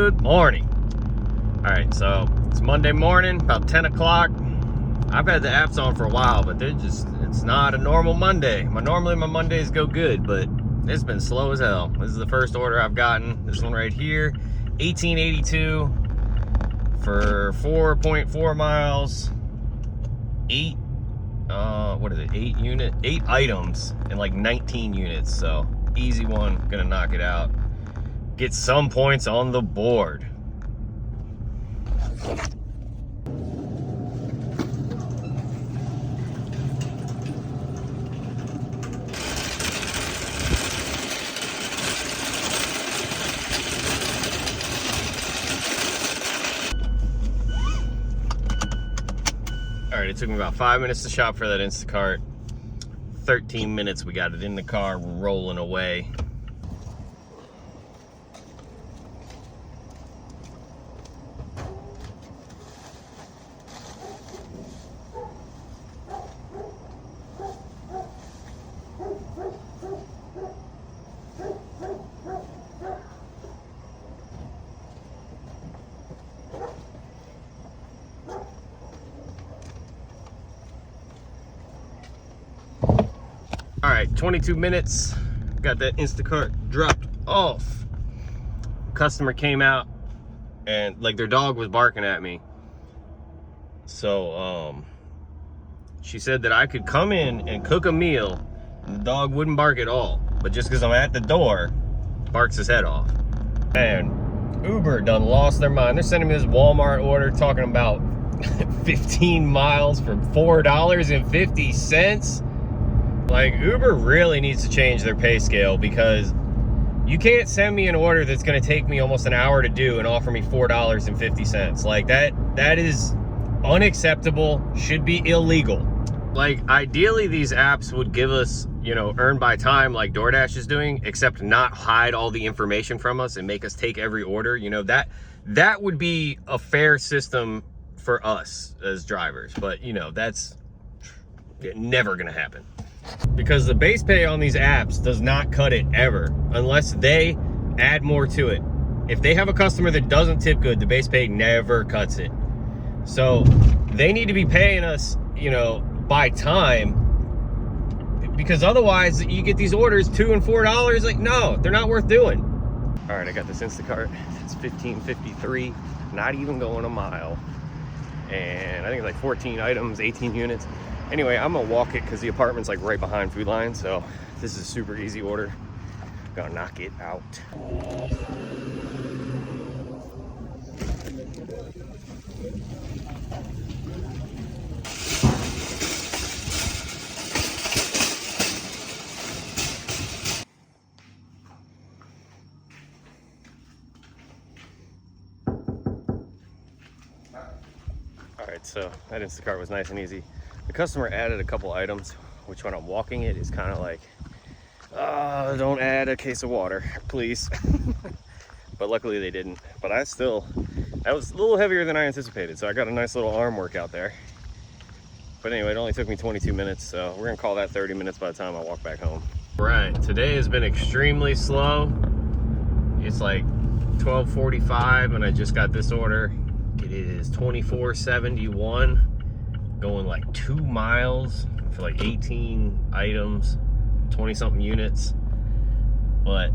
Good morning. All right, so it's Monday morning, about 10 o'clock. I've had the apps on for a while, but it's not a normal Monday. Normally my Mondays go good, but it's been slow as hell. This is the first order I've gotten. This one right here, 1882 for 4.4 miles, 8 items and like 19 units. So easy one, gonna knock it out. Get some points on the board. All right, it took me about 5 minutes to shop for that Instacart. 13 minutes, we got it in the car, rolling away. All right, 22 minutes, got that Instacart dropped off. Customer came out and like their dog was barking at me. So she said that I could come in and cook a meal and the dog wouldn't bark at all. But just because I'm at the door, barks his head off. And Uber done lost their mind. They're sending me this Walmart order talking about 15 miles for $4.50. Like, Uber really needs to change their pay scale, because you can't send me an order that's going to take me almost an hour to do and offer me $4.50. Like, that is unacceptable, should be illegal. Like, ideally these apps would give us, you know, earn by time like DoorDash is doing, except not hide all the information from us and make us take every order. You know, that would be a fair system for us as drivers. But, you know, that's never going to happen. Because the base pay on these apps does not cut it ever, unless they add more to it. If they have a customer that doesn't tip good, the base pay never cuts it. So they need to be paying us, you know, by time, because otherwise you get these orders $2 and $4. Like, no, they're not worth doing. All right, I got this Instacart. It's 1553, not even going a mile. And I think it's like 14 items, 18 units. Anyway, I'm gonna walk it because the apartment's like right behind Food Line, so this is a super easy order. Gonna knock it out. All right, so that Instacart was nice and easy. The customer added a couple items, which when I'm walking it is kind of like, don't add a case of water, please. But luckily they didn't. But that was a little heavier than I anticipated, so I got a nice little arm workout there. But anyway, it only took me 22 minutes, so we're gonna call that 30 minutes by the time I walk back home. Right, today has been extremely slow. It's like 12:45 and I just got this order. It is 2471. Going like 2 miles for like 18 items, 20 something units. But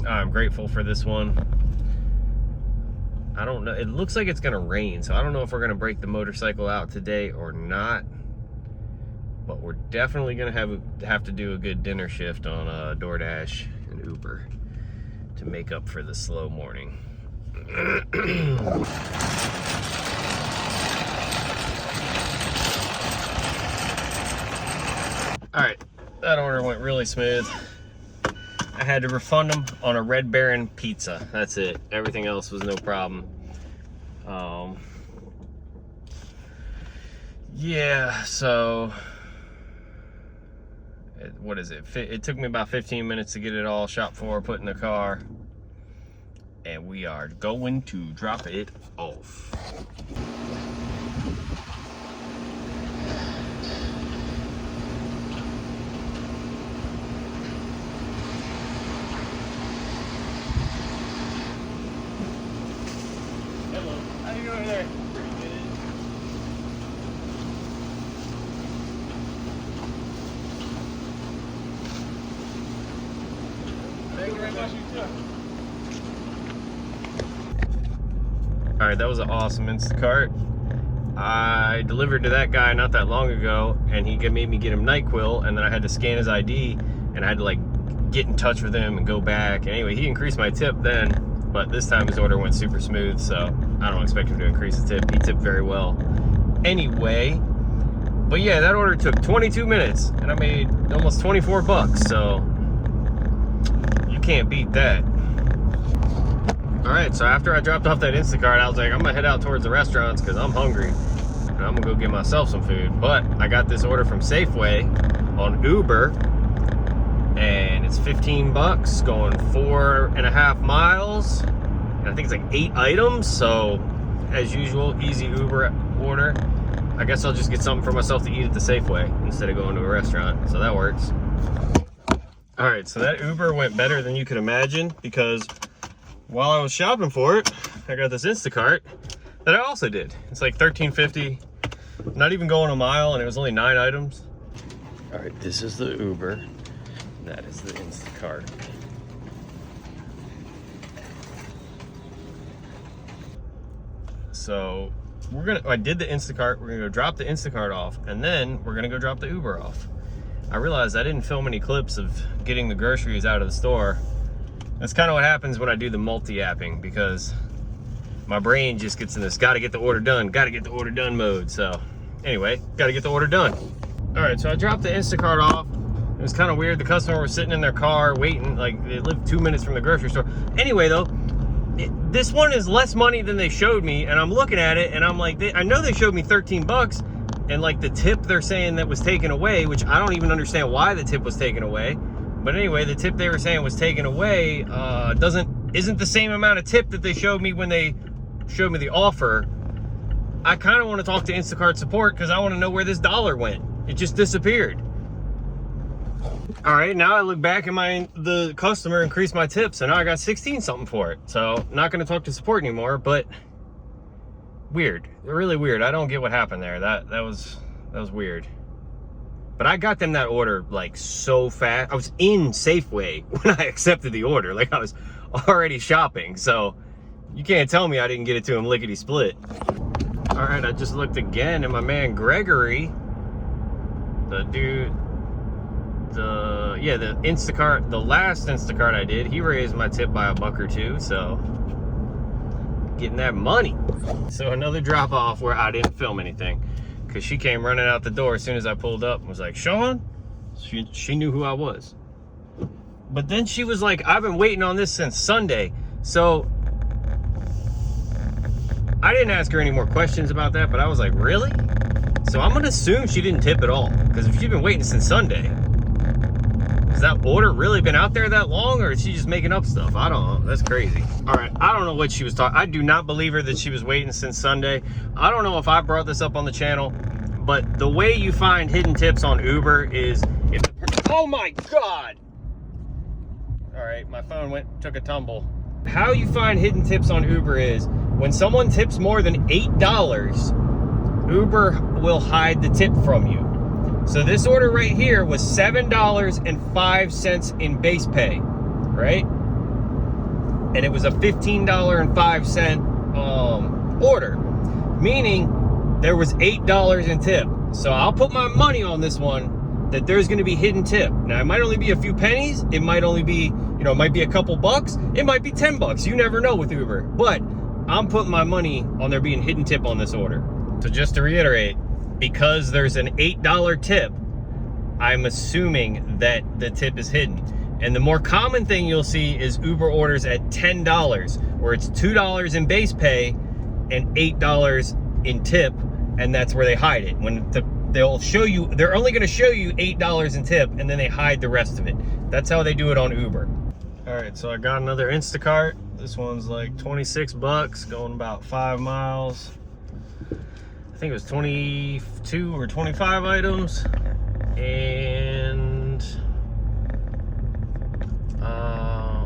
I'm grateful for this one. I don't know, it looks like it's gonna rain, so I don't know if we're gonna break the motorcycle out today or not, but we're definitely gonna have to do a good dinner shift on DoorDash and Uber to make up for the slow morning. All right, that order went really smooth. I had to refund them on a Red Baron pizza. That's it. Everything else was no problem. Yeah, so what is it? It took me about 15 minutes to get it all shop for, put in the car, and we are going to drop it off. right there. Thank you very much. All right, that was an awesome Instacart. I delivered to that guy not that long ago, and he made me get him NyQuil, and then I had to scan his ID, and I had to like get in touch with him and go back. Anyway, he increased my tip then, but this time his order went super smooth, so I don't expect him to increase the tip. He tipped very well. Anyway, but yeah, that order took 22 minutes, and I made almost 24 bucks, so you can't beat that. All right, so after I dropped off that Instacart, I was like, I'm gonna head out towards the restaurants because I'm hungry. And I'm gonna go get myself some food. But I got this order from Safeway on Uber, and it's 15 bucks, going 4.5 miles. And I think it's like 8 items, so as usual, easy Uber order. I guess I'll just get something for myself to eat at the Safeway instead of going to a restaurant, so that works. All right, so that Uber went better than you could imagine because while I was shopping for it, I got this Instacart that I also did. It's like $13.50, not even going a mile, and it was only 9 items. All right, this is the Uber. That is the Instacart. So I did the Instacart. We're gonna go drop the Instacart off, and then we're gonna go drop the Uber off. I realized I didn't film any clips of getting the groceries out of the store. That's kind of what happens when I do the multi-apping, because my brain just gets in this gotta get the order done mode. So anyway, gotta get the order done. All right, so I dropped the Instacart off. It was kind of weird. The customer was sitting in their car waiting, like they lived 2 minutes from the grocery store. Anyway though, this one is less money than they showed me, and I'm looking at it and I'm like, I know they showed me 13 bucks, and like the tip they're saying that was taken away, which I don't even understand why the tip was taken away. But anyway, the tip they were saying was taken away isn't the same amount of tip that they showed me when they showed me the offer. I kind of want to talk to Instacart support because I want to know where this dollar went. It just disappeared. All right, now I look back and the customer increased my tip, so now I got 16 something for it. So not going to talk to support anymore, but weird, really weird. I don't get what happened there. That was weird. But I got them that order like so fast. I was in Safeway when I accepted the order. Like I was already shopping. So you can't tell me I didn't get it to him lickety split. All right, I just looked again, and my man Gregory, the Instacart, the last Instacart I did, he raised my tip by $1 or $2. So getting that money. So another drop off where I didn't film anything, because she came running out the door as soon as I pulled up and was like, Sean? She knew who I was. But then she was like, I've been waiting on this since Sunday. So I didn't ask her any more questions about that, but I was like, really? So I'm gonna assume she didn't tip at all, because if she's been waiting since Sunday, has that order really been out there that long, or is she just making up stuff? I don't know. That's crazy. All right, I don't know what she was talking. I do not believe her that she was waiting since Sunday. I don't know if I brought this up on the channel, but the way you find hidden tips on Uber is if oh my God. All right, my phone took a tumble. How you find hidden tips on Uber is when someone tips more than $8, Uber will hide the tip from you. So this order right here was $7.05 in base pay, right? And it was a $15.05 order, meaning there was $8 in tip. So I'll put my money on this one that there's going to be hidden tip. Now it might only be a few pennies. It might only be, it might be a couple bucks. It might be 10 bucks. You never know with Uber. But I'm putting my money on there being hidden tip on this order. So just to reiterate, because there's an $8 tip, I'm assuming that the tip is hidden. And the more common thing you'll see is Uber orders at $10, where it's $2 in base pay and $8 in tip, and that's where they hide it. When they'll show you, they're only gonna show you $8 in tip, and then they hide the rest of it. That's how they do it on Uber. All right, so I got another Instacart. This one's like 26 bucks, going about 5 miles. I think it was 22 or 25 items, and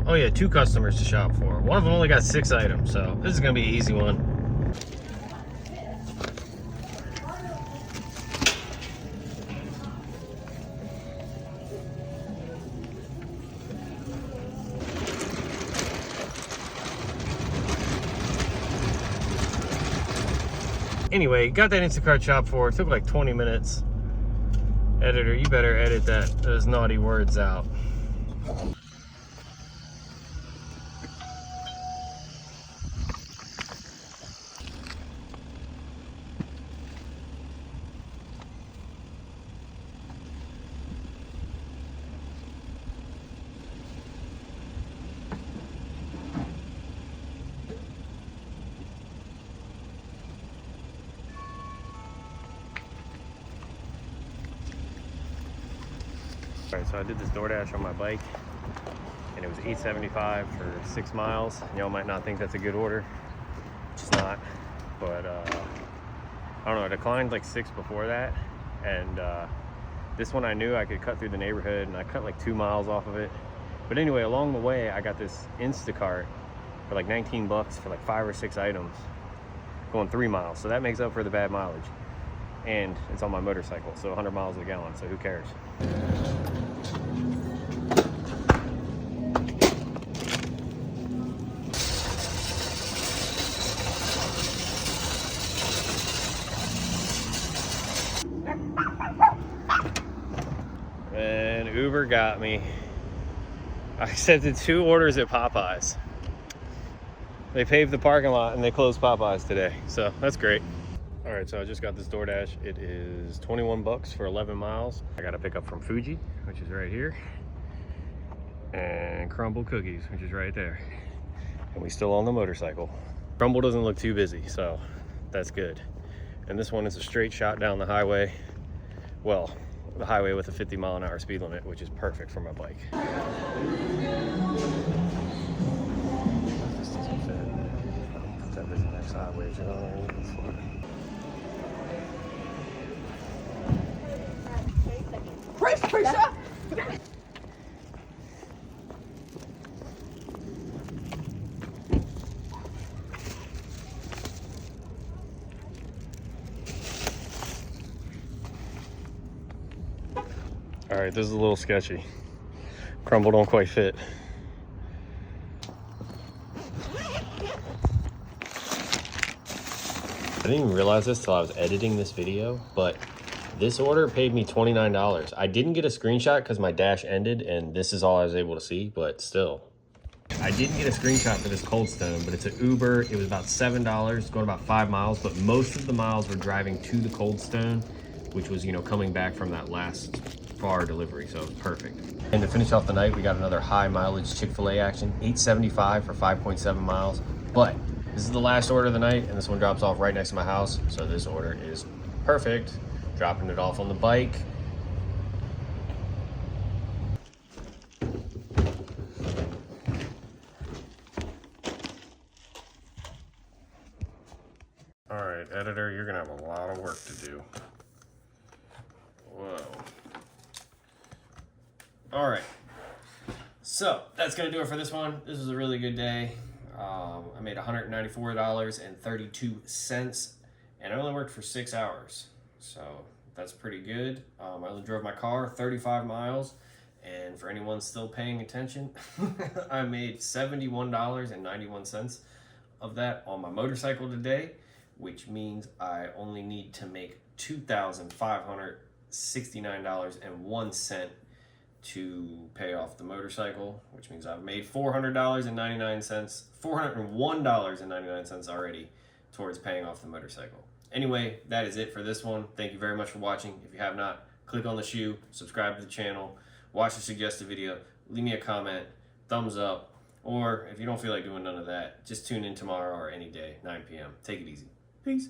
oh yeah, 2 customers to shop for. One of them only got 6 items, so this is gonna be an easy one. Anyway, got that Instacart shop for. It took like 20 minutes. Editor, you better edit those naughty words out. All right, so I did this DoorDash on my bike, and it was $8.75 for 6 miles. Y'all might not think that's a good order. It's not, but I don't know, I declined like 6 before that, and this one I knew I could cut through the neighborhood, and I cut like 2 miles off of it. But anyway, along the way, I got this Instacart for like 19 bucks for like 5 or 6 items, going 3 miles. So that makes up for the bad mileage. And it's on my motorcycle, so 100 miles a gallon, so who cares? And Uber got me. I accepted 2 orders at Popeyes. They paved the parking lot and they closed Popeyes today, so that's great. All right, so I just got this DoorDash. It is 21 bucks for 11 miles. I got to pick up from Fuji, which is right here, and Crumble Cookies, which is right there. And we still on the motorcycle. Crumble doesn't look too busy, so that's good. And this one is a straight shot down the highway. Well, the highway with a 50-mile-an-hour speed limit, which is perfect for my bike. This doesn't fit. That is the next highway, you know what I'm looking for. All right, this is a little sketchy. Crumble don't quite fit. I didn't even realize this till I was editing this video, but this order paid me $29. I didn't get a screenshot because my dash ended and this is all I was able to see, but still. I didn't get a screenshot for this Cold Stone, but it's an Uber. It was about $7, going about 5 miles, but most of the miles were driving to the Cold Stone, which was, you know, coming back from that last bar delivery, so it was perfect. And to finish off the night, we got another high mileage Chick-fil-A action, $8.75 for 5.7 miles. But this is the last order of the night, and this one drops off right next to my house, so this order is perfect. Dropping it off on the bike. All right, editor, you're gonna have a lot of work to do. Whoa. All right, so that's gonna do it for this one. This was a really good day. I made $194.32, and I only worked for 6 hours. So that's pretty good. I only drove my car 35 miles, and for anyone still paying attention, I made $71.91 of that on my motorcycle today, which means I only need to make $2,569.01 to pay off the motorcycle, which means I've made $401.99 already towards paying off the motorcycle. Anyway, that is it for this one. Thank you very much for watching. If you have not, click on the shoe, subscribe to the channel, watch the suggested video, leave me a comment, thumbs up, or if you don't feel like doing none of that, just tune in tomorrow or any day, 9 p.m. Take it easy. Peace.